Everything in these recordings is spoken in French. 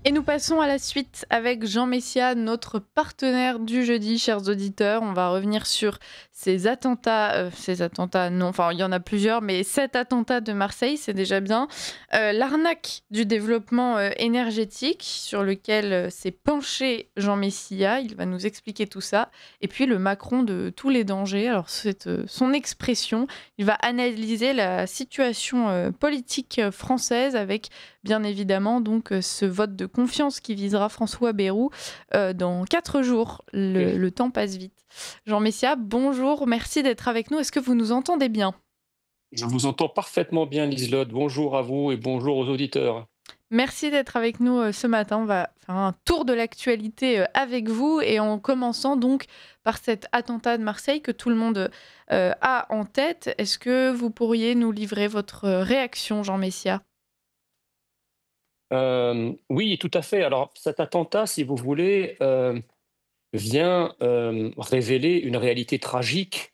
Et nous passons à la suite avec Jean Messia, notre partenaire du jeudi, chers auditeurs. On va revenir sur ces attentats, non, enfin il y en a plusieurs, mais cet attentat de Marseille, c'est déjà bien. L'arnaque du développement énergétique sur lequel s'est penché Jean Messia, il va nous expliquer tout ça. Et puis le Macron de tous les dangers, alors c'est son expression. Il va analyser la situation politique française avec bien évidemment donc ce vote de confiance qui visera François Bayrou dans 4 jours. Le temps passe vite. Jean Messia, bonjour, merci d'être avec nous. Est-ce que vous nous entendez bien? Je vous entends parfaitement bien, Liselotte. Bonjour à vous et bonjour aux auditeurs. Merci d'être avec nous ce matin. On va faire un tour de l'actualité avec vous et en commençant donc par cet attentat de Marseille que tout le monde a en tête. Est-ce que vous pourriez nous livrer votre réaction, Jean Messia? Oui, tout à fait. Alors, cet attentat, si vous voulez, vient révéler une réalité tragique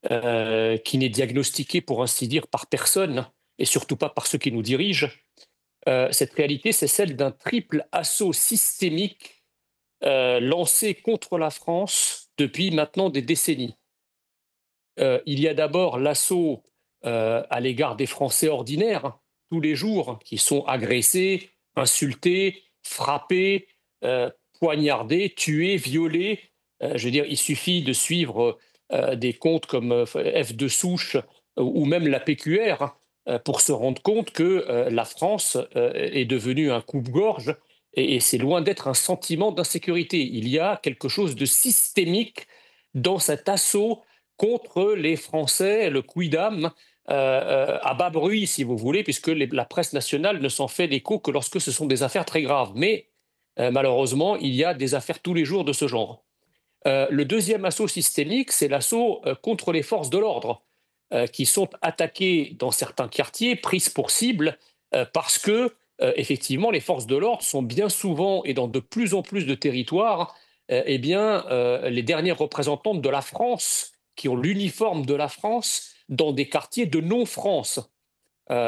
qui n'est diagnostiquée, pour ainsi dire, par personne et surtout pas par ceux qui nous dirigent. Cette réalité, c'est celle d'un triple assaut systémique lancé contre la France depuis maintenant des décennies. Il y a d'abord l'assaut à l'égard des Français ordinaires, hein, tous les jours, qui sont agressés, insultés, frappés, poignardés, tués, violés. Je veux dire, il suffit de suivre des comptes comme F de Souche ou même la PQR, hein, pour se rendre compte que la France est devenue un coupe-gorge et c'est loin d'être un sentiment d'insécurité. Il y a quelque chose de systémique dans cet assaut contre les Français, le quidam, à bas bruit, si vous voulez, puisque la presse nationale ne s'en fait l'écho que lorsque ce sont des affaires très graves. Mais malheureusement, il y a des affaires tous les jours de ce genre. Le deuxième assaut systémique, c'est l'assaut contre les forces de l'ordre, qui sont attaquées dans certains quartiers, prises pour cible, parce que, effectivement, les forces de l'ordre sont bien souvent et dans de plus en plus de territoires, eh bien, les dernières représentantes de la France, qui ont l'uniforme de la France, dans des quartiers de non-France.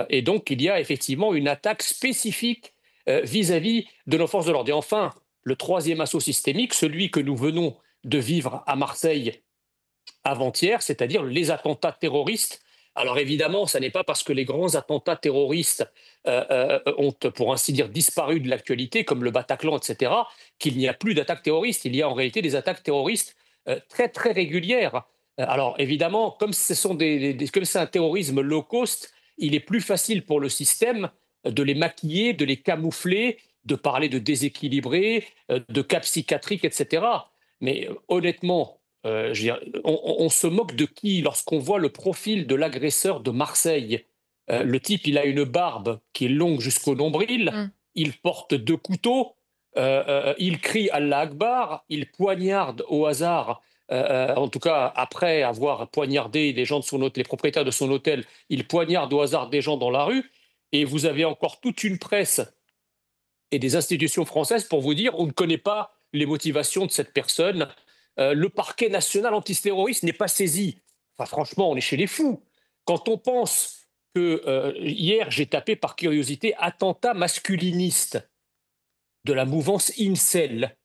Et donc, il y a effectivement une attaque spécifique vis-à-vis de nos forces de l'ordre. Et enfin, le troisième assaut systémique, celui que nous venons de vivre à Marseille avant-hier, c'est-à-dire les attentats terroristes. Alors évidemment, ce n'est pas parce que les grands attentats terroristes ont, pour ainsi dire, disparu de l'actualité, comme le Bataclan, etc., qu'il n'y a plus d'attaques terroristes. Il y a en réalité des attaques terroristes très très régulières. Alors évidemment, comme comme c'est un terrorisme low cost, il est plus facile pour le système de les maquiller, de les camoufler, de parler de déséquilibrés, de cas psychiatriques, etc. Mais honnêtement, je veux dire, on se moque de qui lorsqu'on voit le profil de l'agresseur de Marseille? Le type, il a une barbe qui est longue jusqu'au nombril, Mmh. il porte 2 couteaux, il crie Allah Akbar, il poignarde au hasard, en tout cas après avoir poignardé les gens de son hôtel, les propriétaires de son hôtel, il poignarde au hasard des gens dans la rue et vous avez encore toute une presse et des institutions françaises pour vous dire on ne connaît pas les motivations de cette personne. Le parquet national antiterroriste n'est pas saisi. Enfin, franchement, on est chez les fous. Quand on pense que hier, j'ai tapé par curiosité attentat masculiniste de la mouvance Incel.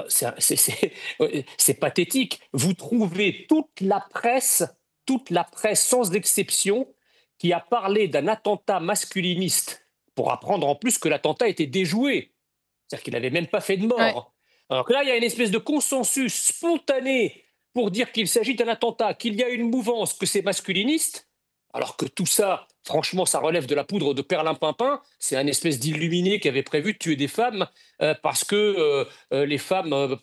C'est pathétique. Vous trouvez toute la presse sans exception, qui a parlé d'un attentat masculiniste pour apprendre en plus que l'attentat était déjoué. C'est-à-dire qu'il n'avait même pas fait de Ouais. mort. Alors que là, il y a une espèce de consensus spontané pour dire qu'il s'agit d'un attentat, qu'il y a une mouvance, que c'est masculiniste, alors que tout ça, franchement, ça relève de la poudre de perlimpinpin. C'est un espèce d'illuminé qui avait prévu de tuer des femmes parce que les femmes,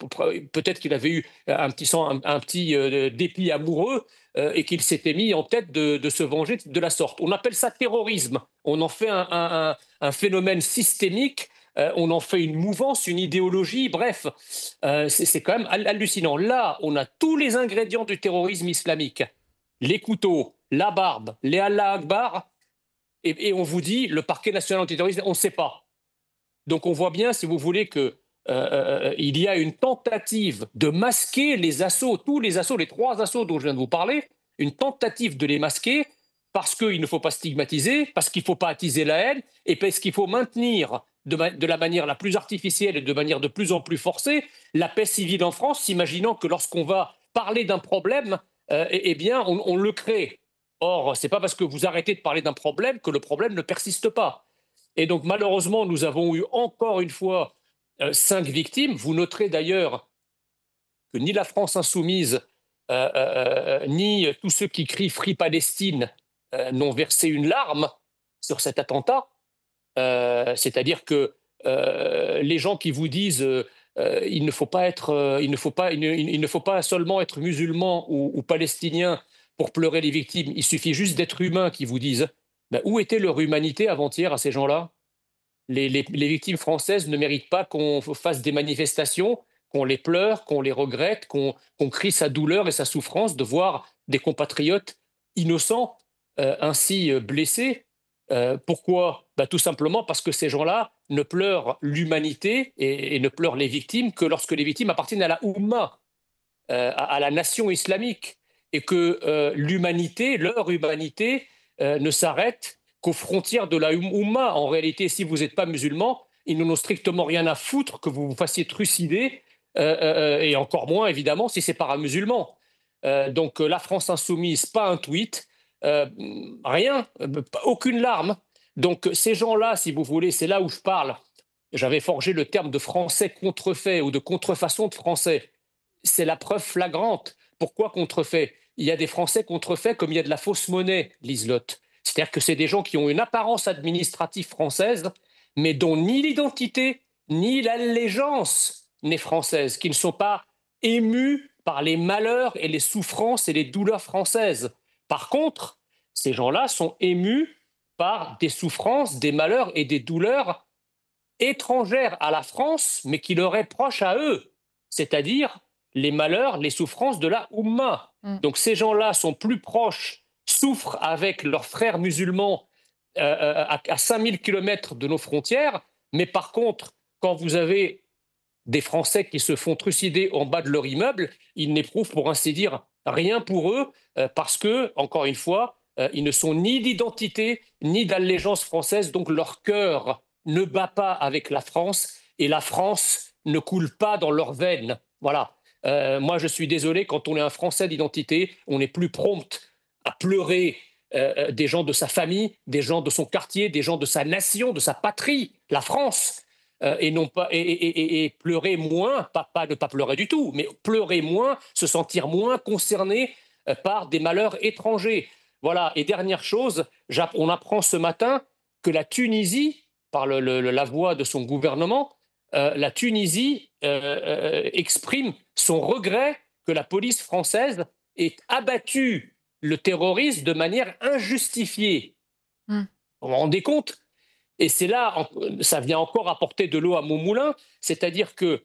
peut-être qu'il avait eu un petit dépit amoureux et qu'il s'était mis en tête de se venger de la sorte. On appelle ça terrorisme. On en fait un phénomène systémique, on en fait une mouvance, une idéologie, bref, c'est quand même hallucinant. Là, on a tous les ingrédients du terrorisme islamique, les couteaux, la barbe, les Allah Akbar, et on vous dit, le parquet national antiterroriste, on ne sait pas. Donc on voit bien, si vous voulez, que il y a une tentative de masquer les assauts, tous les assauts, les 3 assauts dont je viens de vous parler, une tentative de les masquer parce qu'il ne faut pas stigmatiser, parce qu'il ne faut pas attiser la haine et parce qu'il faut maintenir de la manière la plus artificielle et de manière de plus en plus forcée la paix civile en France, imaginant que lorsqu'on va parler d'un problème, eh bien, on le crée. Or, ce n'est pas parce que vous arrêtez de parler d'un problème que le problème ne persiste pas. Et donc, malheureusement, nous avons eu encore une fois 5 victimes. Vous noterez d'ailleurs que ni la France insoumise, ni tous ceux qui crient Free Palestine n'ont versé une larme sur cet attentat. C'est-à-dire que les gens qui vous disent il ne faut pas être, il ne faut pas seulement être musulman ou palestinien pour pleurer les victimes, il suffit juste d'être humain, qui vous disent ben, où était leur humanité avant-hier à ces gens-là? Les victimes françaises ne méritent pas qu'on fasse des manifestations, qu'on les pleure, qu'on les regrette, qu'on crie sa douleur et sa souffrance de voir des compatriotes innocents ainsi blessés. Pourquoi? Bah, tout simplement parce que ces gens-là ne pleurent l'humanité et ne pleurent les victimes que lorsque les victimes appartiennent à la Oumma, à la nation islamique, et que l'humanité, leur humanité, ne s'arrête qu'aux frontières de la Oumma. En réalité, si vous n'êtes pas musulman, ils n'en ont strictement rien à foutre que vous vous fassiez trucider, et encore moins, évidemment, si c'est par un musulman. Donc, la France insoumise, pas un tweet, euh, rien, aucune larme. Donc, ces gens-là, si vous voulez, c'est là où je parle. J'avais forgé le terme de français contrefait ou de contrefaçon de français. C'est la preuve flagrante. Pourquoi contrefait? Il y a des Français contrefaits comme il y a de la fausse monnaie, Liselotte. C'est-à-dire que c'est des gens qui ont une apparence administrative française, mais dont ni l'identité ni l'allégeance n'est française, qui ne sont pas émus par les malheurs et les souffrances et les douleurs françaises. Par contre, ces gens-là sont émus par des souffrances, des malheurs et des douleurs étrangères à la France, mais qui leur est proche à eux, c'est-à-dire les malheurs, les souffrances de la Oumma. Mm. Donc ces gens-là sont plus proches, souffrent avec leurs frères musulmans à 5000 kilomètres de nos frontières, mais par contre, quand vous avez des Français qui se font trucider en bas de leur immeuble, ils n'éprouvent pour ainsi dire rien pour eux, parce que, encore une fois, ils ne sont ni d'identité ni d'allégeance française, donc leur cœur ne bat pas avec la France et la France ne coule pas dans leurs veines. Voilà. Moi, je suis désolé, quand on est un Français d'identité, on est plus prompt à pleurer des gens de sa famille, des gens de son quartier, des gens de sa nation, de sa patrie, la France. Et non pas et pleurer moins, pas ne pas pleurer du tout, mais pleurer moins, se sentir moins concerné par des malheurs étrangers. Voilà. Et dernière chose, on apprend ce matin que la Tunisie, par la voix de son gouvernement, la Tunisie exprime son regret que la police française ait abattu le terroriste de manière injustifiée. Mm. Vous vous rendez compte? Et c'est là, ça vient encore apporter de l'eau à mon moulin, c'est-à-dire que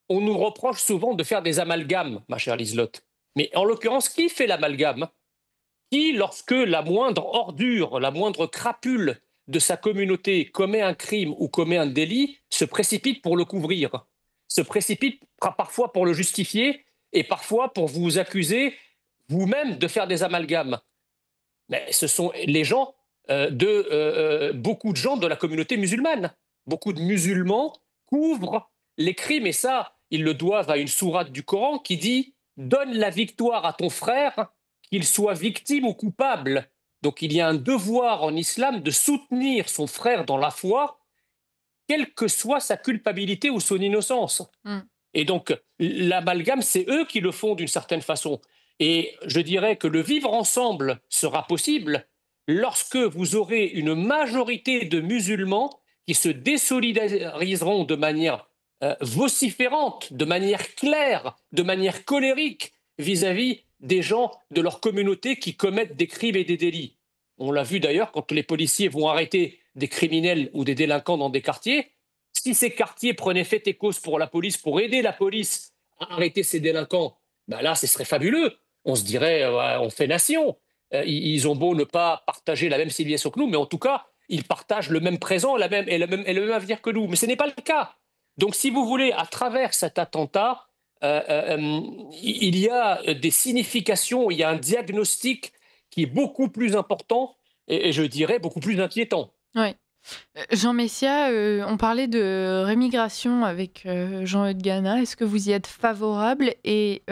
on nous reproche souvent de faire des amalgames, ma chère Liselotte. Mais en l'occurrence, qui fait l'amalgame? Qui, lorsque la moindre ordure, la moindre crapule de sa communauté commet un crime ou commet un délit, se précipite pour le couvrir, se précipite parfois pour le justifier et parfois pour vous accuser vous-même de faire des amalgames? Mais ce sont les gens beaucoup de gens de la communauté musulmane. Beaucoup de musulmans couvrent les crimes, et ça, ils le doivent à une sourate du Coran qui dit « Donne la victoire à ton frère, qu'il soit victime ou coupable ». Donc il y a un devoir en islam de soutenir son frère dans la foi, quelle que soit sa culpabilité ou son innocence. Mm. Et donc l'amalgame, c'est eux qui le font d'une certaine façon. Et je dirais que le vivre ensemble sera possible lorsque vous aurez une majorité de musulmans qui se désolidariseront de manière vociférante, de manière claire, de manière colérique vis-à-vis des gens de leur communauté qui commettent des crimes et des délits. On l'a vu d'ailleurs quand les policiers vont arrêter des criminels ou des délinquants dans des quartiers. Si ces quartiers prenaient fait et cause pour la police, pour aider la police à arrêter ces délinquants, ben là, ce serait fabuleux. On se dirait, ouais, on fait nation. Ils ont beau ne pas partager la même civilisation que nous, mais en tout cas, ils partagent le même présent et le même avenir que nous. Mais ce n'est pas le cas. Donc, si vous voulez, à travers cet attentat, il y a des significations, il y a un diagnostic qui est beaucoup plus important et je dirais beaucoup plus inquiétant. Oui. Jean Messia, on parlait de rémigration avec, Jean-Eudes Gana. Est-ce que vous y êtes favorable et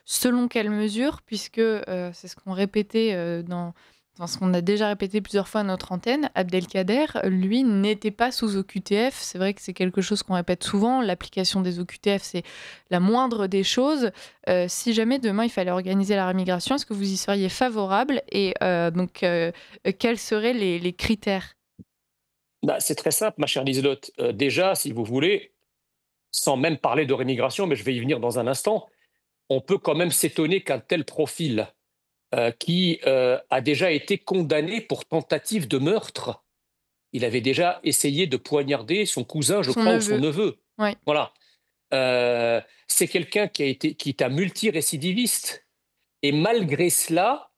selon quelle mesure? Puisque, c'est ce qu'on répétait, dans ce qu'on a déjà répété plusieurs fois à notre antenne, Abdelkader, lui, n'était pas sous OQTF. C'est vrai que c'est quelque chose qu'on répète souvent. L'application des OQTF, c'est la moindre des choses. Si jamais demain, il fallait organiser la rémigration, est-ce que vous y seriez favorable? Et quels seraient les critères? Bah, c'est très simple, ma chère Liselotte. Déjà, si vous voulez, sans même parler de rémigration, mais je vais y venir dans un instant, on peut quand même s'étonner qu'un tel profil, qui a déjà été condamné pour tentative de meurtre. Il avait déjà essayé de poignarder son cousin, je Son crois, ou son neveu. neveu. Ouais. Voilà. C'est quelqu'un qui est un multirécidiviste. Et malgré cela,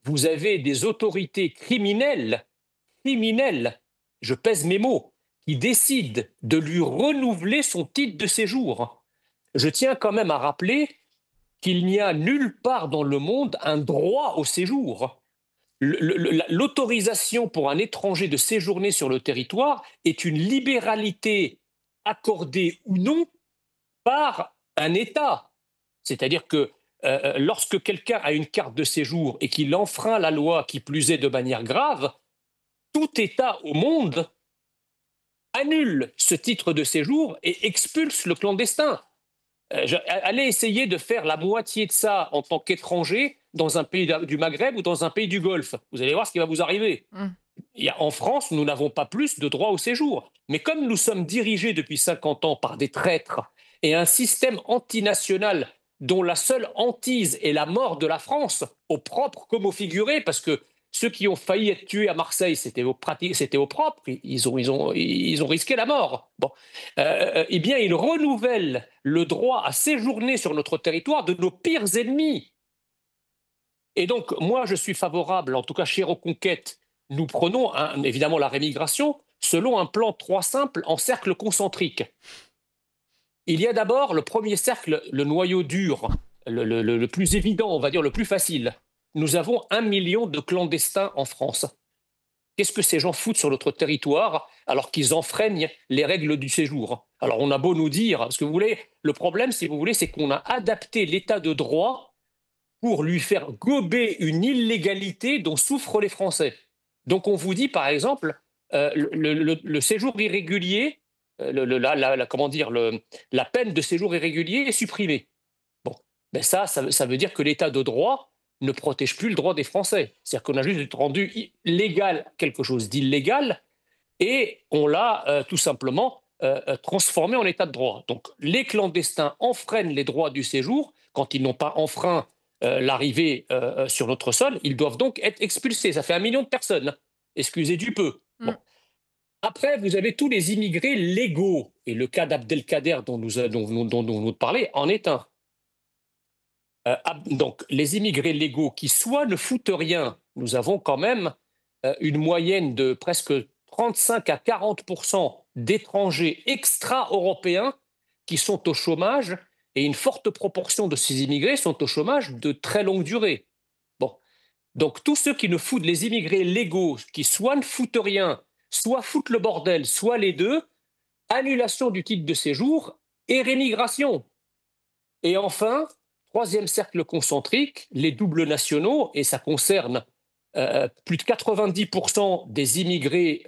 vous avez des autorités criminelles, je pèse mes mots, qui décident de lui renouveler son titre de séjour. Je tiens quand même à rappeler qu'il n'y a nulle part dans le monde un droit au séjour. L'autorisation pour un étranger de séjourner sur le territoire est une libéralité accordée ou non par un État. C'est-à-dire que lorsque quelqu'un a une carte de séjour et qu'il enfreint la loi, qui plus est de manière grave, tout État au monde annule ce titre de séjour et expulse le clandestin. Allez essayer de faire la moitié de ça en tant qu'étranger dans un pays du Maghreb ou dans un pays du Golfe. Vous allez voir ce qui va vous arriver. Mmh. En France, nous n'avons pas plus de droit au séjour. Mais comme nous sommes dirigés depuis 50 ans par des traîtres et un système antinational dont la seule hantise est la mort de la France, au propre comme au figuré, parce que ceux qui ont failli être tués à Marseille, c'était au propre, ils ont risqué la mort. Bon. Eh bien, ils renouvellent le droit à séjourner sur notre territoire de nos pires ennemis. Et donc, moi, je suis favorable, en tout cas chez Reconquête, nous prenons évidemment la rémigration selon un plan 3 simple en cercle concentrique. Il y a d'abord le premier cercle, le noyau dur, le plus évident, on va dire le plus facile. Nous avons 1 million de clandestins en France. Qu'est-ce que ces gens foutent sur notre territoire alors qu'ils enfreignent les règles du séjour? Alors on a beau nous dire, parce que vous voulez, le problème, si vous voulez, c'est qu'on a adapté l'état de droit pour lui faire gober une illégalité dont souffrent les Français. Donc on vous dit, par exemple, le séjour irrégulier, comment dire, la peine de séjour irrégulier est supprimée. Bon, ben ça veut dire que l'état de droit ne protège plus le droit des Français. C'est-à-dire qu'on a juste rendu légal quelque chose d'illégal et on l'a tout simplement transformé en état de droit. Donc les clandestins enfreignent les droits du séjour quand ils n'ont pas enfreint l'arrivée sur notre sol. Ils doivent donc être expulsés. Ça fait 1 million de personnes. Excusez du peu. Bon. Mmh. Après, vous avez tous les immigrés légaux. Et le cas d'Abdelkader dont nous parlons en est un. Donc, les immigrés légaux qui soit ne foutent rien, nous avons quand même une moyenne de presque 35 à 40% d'étrangers extra-européens qui sont au chômage, et une forte proportion de ces immigrés sont au chômage de très longue durée. Bon. Donc, tous ceux qui ne foutent, les immigrés légaux, qui soit ne foutent rien, soit foutent le bordel, soit les deux, annulation du titre de séjour et rémigration. Et enfin, troisième cercle concentrique, les doubles nationaux, et ça concerne plus de 90% des immigrés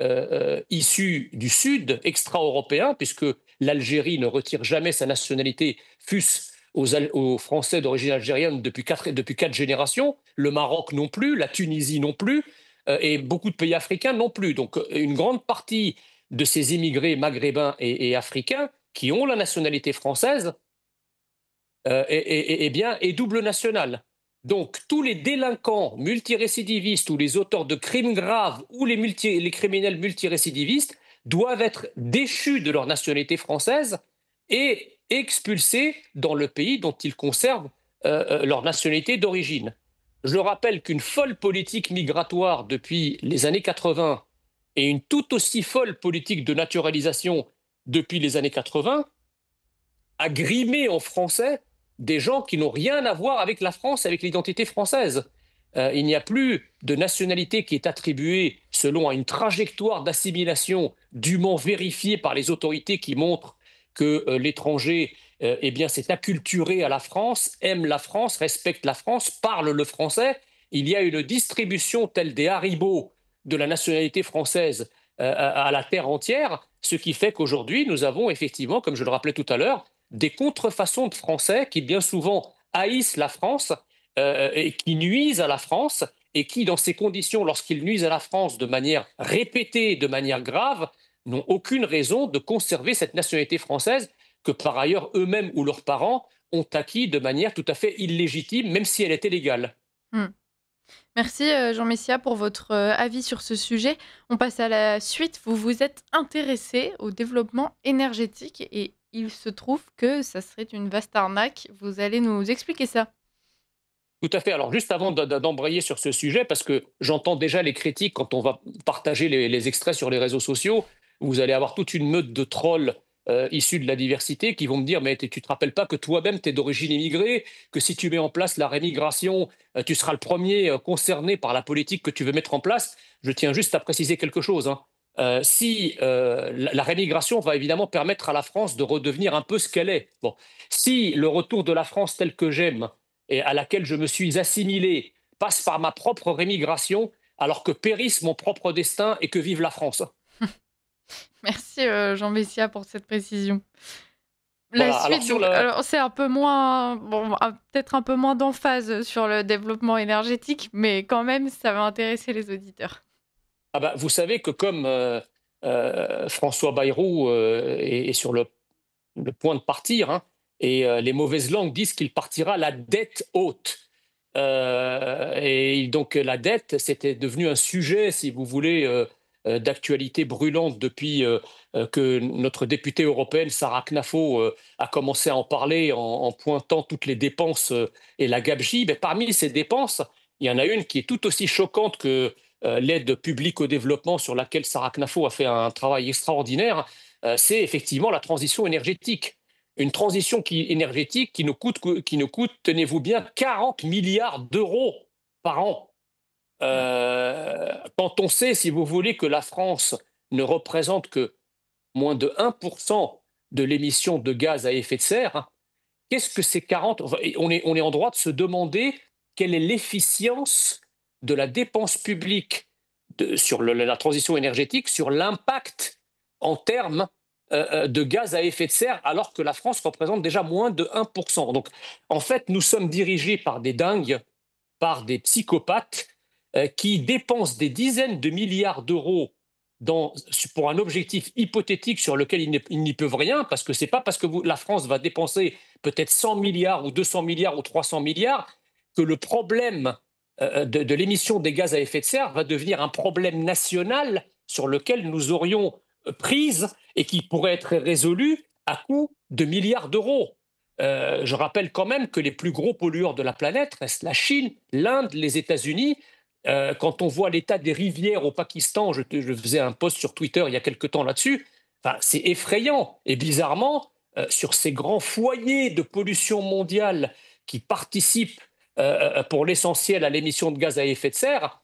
issus du Sud, extra-européens, puisque l'Algérie ne retire jamais sa nationalité, fût-ce aux Français d'origine algérienne depuis 4 générations, le Maroc non plus, la Tunisie non plus, et beaucoup de pays africains non plus. Donc une grande partie de ces immigrés maghrébins et africains qui ont la nationalité française est double national. Donc, tous les délinquants multirécidivistes ou les auteurs de crimes graves ou les criminels multirécidivistes doivent être déchus de leur nationalité française et expulsés dans le pays dont ils conservent leur nationalité d'origine. Je rappelle qu'une folle politique migratoire depuis les années 80 et une tout aussi folle politique de naturalisation depuis les années 80 a grimé en français des gens qui n'ont rien à voir avec la France, avec l'identité française. Il n'y a plus de nationalité qui est attribuée selon une trajectoire d'assimilation dûment vérifiée par les autorités qui montrent que l'étranger eh bien, s'est acculturé à la France, aime la France, respecte la France, parle le français. Il y a une distribution telle des haribots de la nationalité française à la terre entière, ce qui fait qu'aujourd'hui, nous avons effectivement, comme je le rappelais tout à l'heure, des contrefaçons de Français qui bien souvent haïssent la France et qui nuisent à la France et qui, dans ces conditions, lorsqu'ils nuisent à la France de manière répétée, de manière grave, n'ont aucune raison de conserver cette nationalité française que par ailleurs eux-mêmes ou leurs parents ont acquis de manière tout à fait illégitime, même si elle était légale. Mmh. Merci, Jean Messia, pour votre, avis sur ce sujet. On passe à la suite. Vous vous êtes intéressé au développement énergétique et il se trouve que ça serait une vaste arnaque. Vous allez nous expliquer ça. Tout à fait. Alors, juste avant d'embrayer sur ce sujet, parce que j'entends déjà les critiques quand on va partager les extraits sur les réseaux sociaux, vous allez avoir toute une meute de trolls issus de la diversité qui vont me dire, mais tu te rappelles pas que toi-même, tu es d'origine immigrée, que si tu mets en place la rémigration, tu seras le premier concerné par la politique que tu veux mettre en place. Je tiens juste à préciser quelque chose, hein. Si la rémigration va évidemment permettre à la France de redevenir un peu ce qu'elle est. Bon, si le retour de la France tel que j'aime et à laquelle je me suis assimilé passe par ma propre rémigration, alors que périsse mon propre destin et que vive la France. Merci, Jean Messia, pour cette précision. La Voilà, alors suite, sur donc le... alors c'est un peu moins bon, peut-être un peu moins d'emphase sur le développement énergétique, mais quand même, ça va intéresser les auditeurs. Ah bah, vous savez que comme François Bayrou est sur le point de partir, hein, et les mauvaises langues disent qu'il partira la dette haute. Et donc la dette, c'était devenu un sujet, si vous voulez, d'actualité brûlante depuis que notre députée européenne, Sarah Knafo, a commencé à en parler en pointant toutes les dépenses et la gabegie. Mais parmi ces dépenses, il y en a une qui est tout aussi choquante que l'aide publique au développement sur laquelle Sarah Knafo a fait un travail extraordinaire, c'est effectivement la transition énergétique. Une transition énergétique qui nous coûte, tenez-vous bien, 40 milliards d'euros par an. Mmh. Quand on sait, si vous voulez, que la France ne représente que moins de 1% de l'émission de gaz à effet de serre, hein, qu'est-ce que ces 40... enfin, on est en droit de se demander quelle est l'efficience de la dépense publique sur la transition énergétique, sur l'impact en termes de gaz à effet de serre, alors que la France représente déjà moins de 1%. Donc, en fait, nous sommes dirigés par des dingues, par des psychopathes qui dépensent des dizaines de milliards d'euros pour un objectif hypothétique sur lequel ils n'y peuvent rien, parce que ce n'est pas parce que la France va dépenser peut-être 100 milliards ou 200 milliards ou 300 milliards que le problème de l'émission des gaz à effet de serre va devenir un problème national sur lequel nous aurions prise et qui pourrait être résolu à coût de milliards d'euros. Je rappelle quand même que les plus gros pollueurs de la planète restent la Chine, l'Inde, les États-Unis. Quand on voit l'état des rivières au Pakistan, je faisais un post sur Twitter il y a quelque temps là-dessus, enfin, c'est effrayant. Et bizarrement, sur ces grands foyers de pollution mondiale qui participent pour l'essentiel à l'émission de gaz à effet de serre,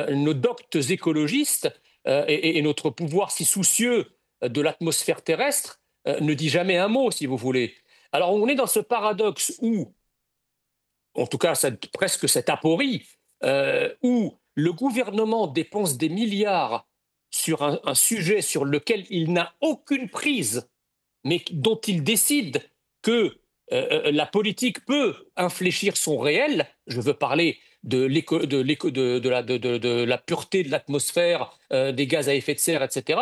nos doctes écologistes et notre pouvoir si soucieux de l'atmosphère terrestre ne dit jamais un mot, si vous voulez. Alors on est dans ce paradoxe où, en tout cas presque cette aporie, où le gouvernement dépense des milliards sur un sujet sur lequel il n'a aucune prise, mais dont il décide que la politique peut infléchir son réel. Je veux parler de la pureté de l'atmosphère, des gaz à effet de serre, etc.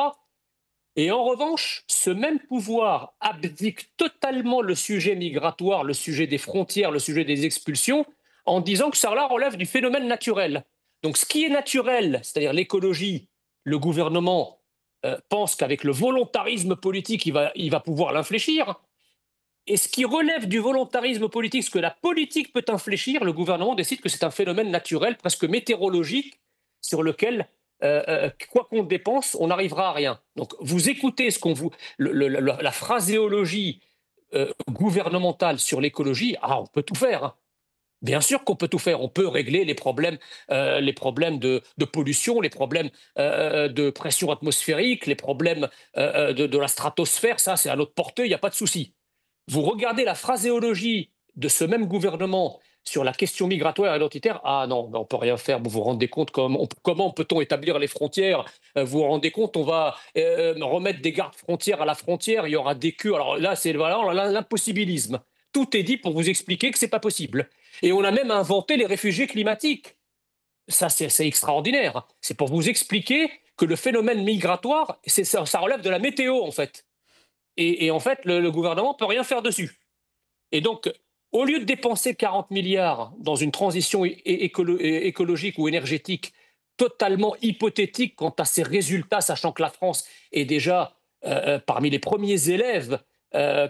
Et en revanche, ce même pouvoir abdique totalement le sujet migratoire, le sujet des frontières, le sujet des expulsions, en disant que ça là relève du phénomène naturel. Donc ce qui est naturel, c'est-à-dire l'écologie, le gouvernement pense qu'avec le volontarisme politique, il va pouvoir l'infléchir. Et ce qui relève du volontarisme politique, ce que la politique peut infléchir, le gouvernement décide que c'est un phénomène naturel, presque météorologique, sur lequel, quoi qu'on dépense, on n'arrivera à rien. Donc vous écoutez la phraséologie gouvernementale sur l'écologie, ah, on peut tout faire, hein. Bien sûr qu'on peut tout faire. On peut régler les problèmes de pollution, les problèmes de pression atmosphérique, les problèmes de la stratosphère. Ça, c'est à notre portée, il n'y a pas de souci. Vous regardez la phraséologie de ce même gouvernement sur la question migratoire et identitaire. Ah non, on ne peut rien faire. Vous vous rendez compte comment peut-on établir les frontières? Vous vous rendez compte, on va remettre des gardes frontières à la frontière, il y aura des queues. Alors là, c'est voilà, l'impossibilisme. Tout est dit pour vous expliquer que c'est pas possible. Et on a même inventé les réfugiés climatiques. Ça, c'est extraordinaire. C'est pour vous expliquer que le phénomène migratoire, ça relève de la météo, en fait. Et en fait, le gouvernement ne peut rien faire dessus. Et donc, au lieu de dépenser 40 milliards dans une transition écologique ou énergétique totalement hypothétique quant à ses résultats, sachant que la France est déjà parmi les premiers élèves,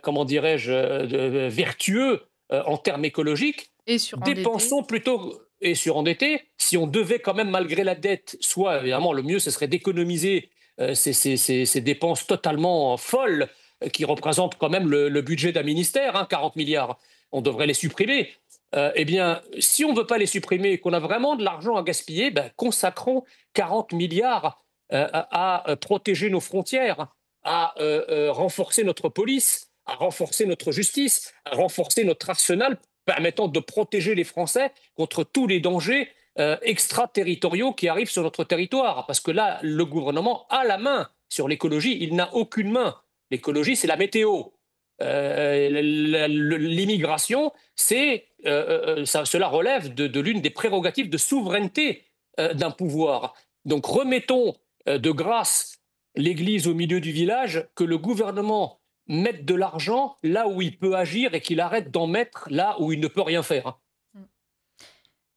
comment dirais-je, vertueux en termes écologiques, Et surendetté. dépensons plutôt et surendettés. Si on devait quand même, malgré la dette, soit évidemment le mieux, ce serait d'économiser ces dépenses totalement folles qui représentent quand même le budget d'un ministère, hein, 40 milliards. On devrait les supprimer. Eh bien, si on ne veut pas les supprimer et qu'on a vraiment de l'argent à gaspiller, ben, consacrons 40 milliards à protéger nos frontières, à renforcer notre police, à renforcer notre justice, à renforcer notre arsenal permettant de protéger les Français contre tous les dangers extraterritoriaux qui arrivent sur notre territoire. Parce que là, le gouvernement a la main sur l'écologie, il n'a aucune main. L'écologie, c'est la météo. L'immigration, cela relève de l'une des prérogatives de souveraineté d'un pouvoir. Donc remettons de grâce l'église au milieu du village, que le gouvernement mette de l'argent là où il peut agir et qu'il arrête d'en mettre là où il ne peut rien faire. Mm.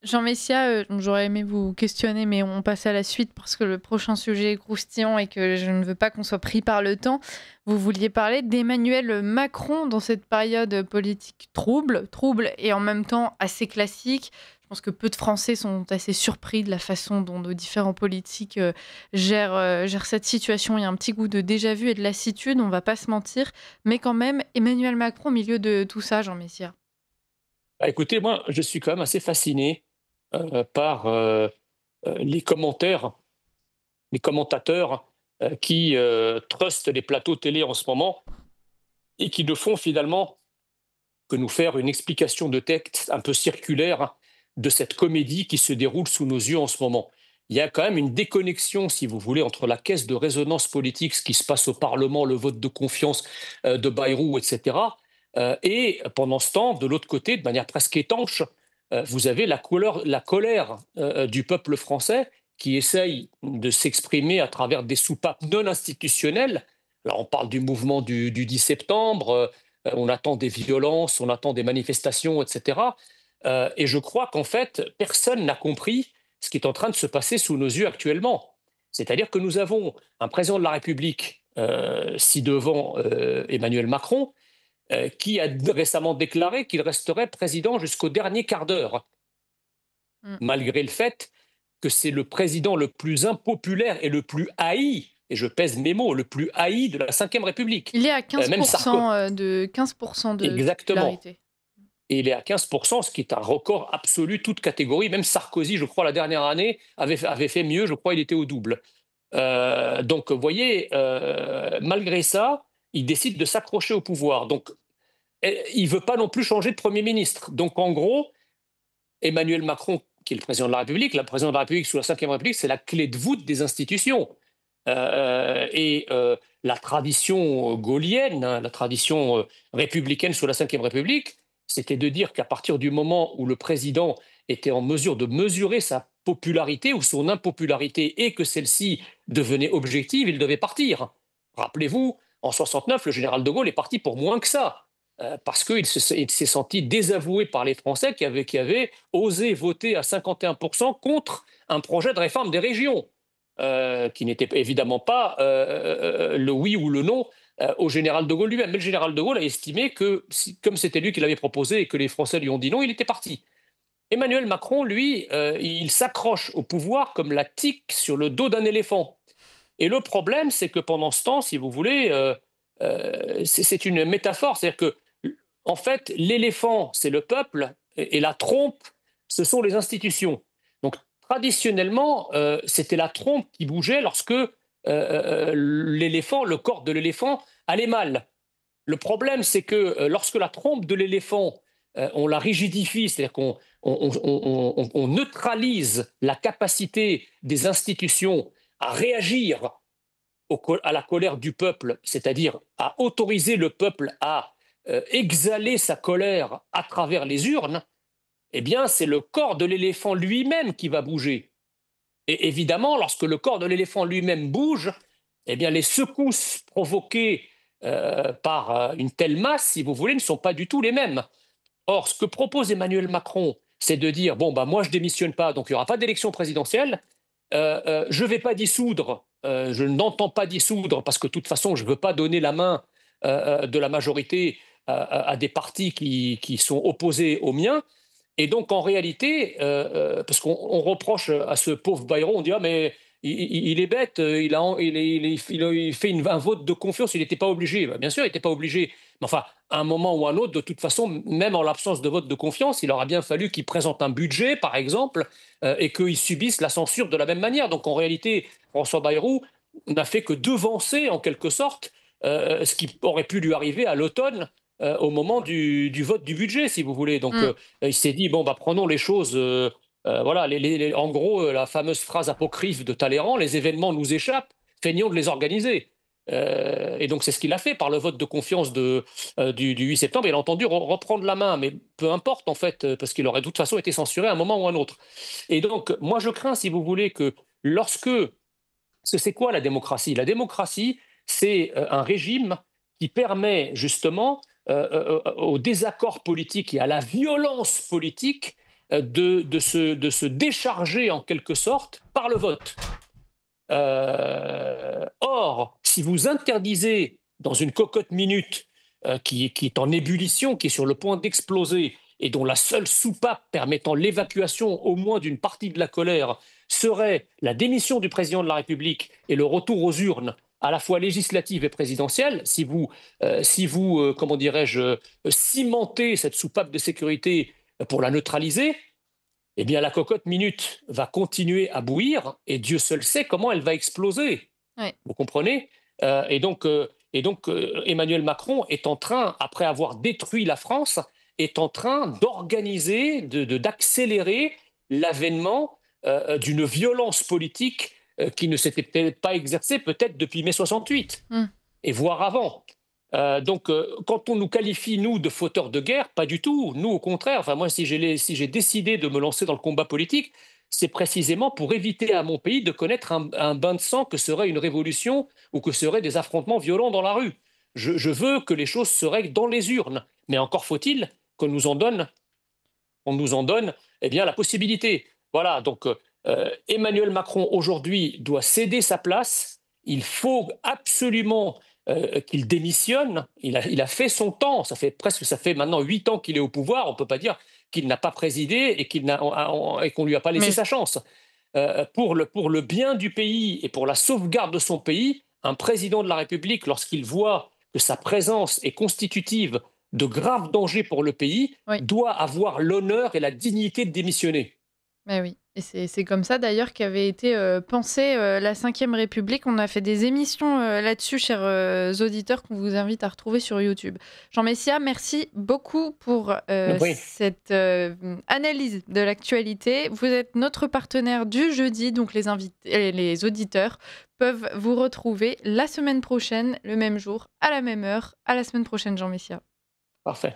Jean Messia, j'aurais aimé vous questionner, mais on passe à la suite parce que le prochain sujet est croustillant et que je ne veux pas qu'on soit pris par le temps. Vous vouliez parler d'Emmanuel Macron dans cette période politique trouble et en même temps assez classique. Je pense que peu de Français sont assez surpris de la façon dont nos différents politiques gèrent cette situation. Il y a un petit goût de déjà-vu et de lassitude, on ne va pas se mentir. Mais quand même, Emmanuel Macron au milieu de tout ça, Jean Messia. Bah, écoutez, moi, je suis quand même assez fasciné par les commentaires, les commentateurs qui trustent les plateaux télé en ce moment et qui ne font finalement que nous faire une explication de texte un peu circulaire de cette comédie qui se déroule sous nos yeux en ce moment. Il y a quand même une déconnexion, si vous voulez, entre la caisse de résonance politique, ce qui se passe au Parlement, le vote de confiance de Bayrou, etc. Et pendant ce temps, de l'autre côté, de manière presque étanche, vous avez la colère du peuple français qui essaye de s'exprimer à travers des soupapes non institutionnelles. Alors on parle du mouvement du 10 septembre, on attend des violences, on attend des manifestations, etc. Et je crois qu'en fait, personne n'a compris ce qui est en train de se passer sous nos yeux actuellement. C'est-à-dire que nous avons un président de la République ci-devant Emmanuel Macron, qui a récemment déclaré qu'il resterait président jusqu'au dernier quart d'heure, Mm. malgré le fait que c'est le président le plus impopulaire et le plus haï, et je pèse mes mots, le plus haï de la Ve République. Il est à Même Sarko, 15% de exactement. popularité. Et il est à 15%, ce qui est un record absolu, toute catégorie. Même Sarkozy, je crois, la dernière année, avait fait mieux, je crois, il était au double. Donc, vous voyez, malgré ça, il décide de s'accrocher au pouvoir. Donc, il ne veut pas non plus changer de Premier ministre. Donc, en gros, Emmanuel Macron, qui est le président de la République, le président de la République sous la Ve République, c'est la clé de voûte des institutions. La tradition gaulienne, hein, la tradition républicaine sous la Ve République, c'était de dire qu'à partir du moment où le président était en mesure de mesurer sa popularité ou son impopularité et que celle-ci devenait objective, il devait partir. Rappelez-vous, en 69, le général de Gaulle est parti pour moins que ça, parce qu'il s'est senti désavoué par les Français qui avaient osé voter à 51% contre un projet de réforme des régions, qui n'était évidemment pas le oui ou le non au général de Gaulle lui-même. Mais le général de Gaulle a estimé que, comme c'était lui qui l'avait proposé et que les Français lui ont dit non, il était parti. Emmanuel Macron, lui, il s'accroche au pouvoir comme la tique sur le dos d'un éléphant. Et le problème, c'est que pendant ce temps, si vous voulez, c'est une métaphore. C'est-à-dire que, en fait, l'éléphant, c'est le peuple, et la trompe, ce sont les institutions. Donc, traditionnellement, c'était la trompe qui bougeait lorsque l'éléphant, le corps de l'éléphant allait mal. Le problème, c'est que lorsque la trompe de l'éléphant, on la rigidifie, c'est-à-dire qu'on neutralise la capacité des institutions à réagir à la colère du peuple, c'est-à-dire à autoriser le peuple à exhaler sa colère à travers les urnes, eh bien, c'est le corps de l'éléphant lui-même qui va bouger. Et évidemment, lorsque le corps de l'éléphant lui-même bouge, eh bien, les secousses provoquées par une telle masse, si vous voulez, ne sont pas du tout les mêmes. Or, ce que propose Emmanuel Macron, c'est de dire, bon, bah, moi, je démissionne pas, donc il n'y aura pas d'élection présidentielle, je ne vais pas dissoudre, je n'entends pas dissoudre, parce que de toute façon, je ne veux pas donner la main de la majorité à des partis qui sont opposés aux miens. Et donc, en réalité, parce qu'on reproche à ce pauvre Bayrou, on dit, ah, mais il est bête, il fait un vote de confiance, il n'était pas obligé. Bien sûr, il n'était pas obligé. Mais enfin, à un moment ou à un autre, de toute façon, même en l'absence de vote de confiance, il aura bien fallu qu'il présente un budget, par exemple, et qu'il subisse la censure de la même manière. Donc, en réalité, François Bayrou n'a fait que devancer, en quelque sorte, ce qui aurait pu lui arriver à l'automne, au moment du vote du budget, si vous voulez. Donc, Mm. il s'est dit, bon, bah, prenons les choses. Voilà, en gros, la fameuse phrase apocryphe de Talleyrand, les événements nous échappent, feignons de les organiser. Et donc, c'est ce qu'il a fait par le vote de confiance du 8 septembre. Il a entendu reprendre la main, mais peu importe, en fait, parce qu'il aurait de toute façon été censuré à un moment ou à un autre. Et donc, moi, je crains, si vous voulez, que lorsque. Parce que c'est quoi la démocratie? La démocratie, c'est un régime qui permet justement au désaccord politique et à la violence politique de se décharger en quelque sorte par le vote. Or, si vous interdisez dans une cocotte minute qui est en ébullition, qui est sur le point d'exploser, et dont la seule soupape permettant l'évacuation au moins d'une partie de la colère serait la démission du président de la République et le retour aux urnes à la fois législatives et présidentielles, si vous comment dirais-je, cimentez cette soupape de sécurité pour la neutraliser, eh bien, la cocotte minute va continuer à bouillir et Dieu seul sait comment elle va exploser. Ouais. Vous comprenez? Emmanuel Macron est en train, après avoir détruit la France, est en train d'organiser, d'accélérer l'avènement d'une violence politique qui ne s'était peut-être pas exercée peut-être depuis mai 68 Mm. et voire avant. Quand on nous qualifie, nous, de fauteurs de guerre, pas du tout. Nous, au contraire, enfin, moi, si j'ai décidé de me lancer dans le combat politique, c'est précisément pour éviter à mon pays de connaître un bain de sang que serait une révolution ou que seraient des affrontements violents dans la rue. Je veux que les choses se règlent dans les urnes. Mais encore faut-il qu'on nous en donne eh bien, la possibilité. Voilà, donc Emmanuel Macron, aujourd'hui, doit céder sa place. Il faut absolument qu'il démissionne. Il a fait son temps. Ça fait maintenant 8 ans qu'il est au pouvoir. On ne peut pas dire qu'il n'a pas présidé et qu'on ne lui a pas laissé Mais sa chance. Pour le bien du pays et pour la sauvegarde de son pays, un président de la République, lorsqu'il voit que sa présence est constitutive de graves dangers pour le pays, oui. doit avoir l'honneur et la dignité de démissionner. Mais oui, et c'est comme ça d'ailleurs qu'avait été pensée la Ve République. On a fait des émissions là-dessus, chers auditeurs, qu'on vous invite à retrouver sur YouTube. Jean Messia, merci beaucoup pour Oui, cette analyse de l'actualité. Vous êtes notre partenaire du jeudi, donc les auditeurs peuvent vous retrouver la semaine prochaine, le même jour, à la même heure. À la semaine prochaine, Jean Messia. parfait.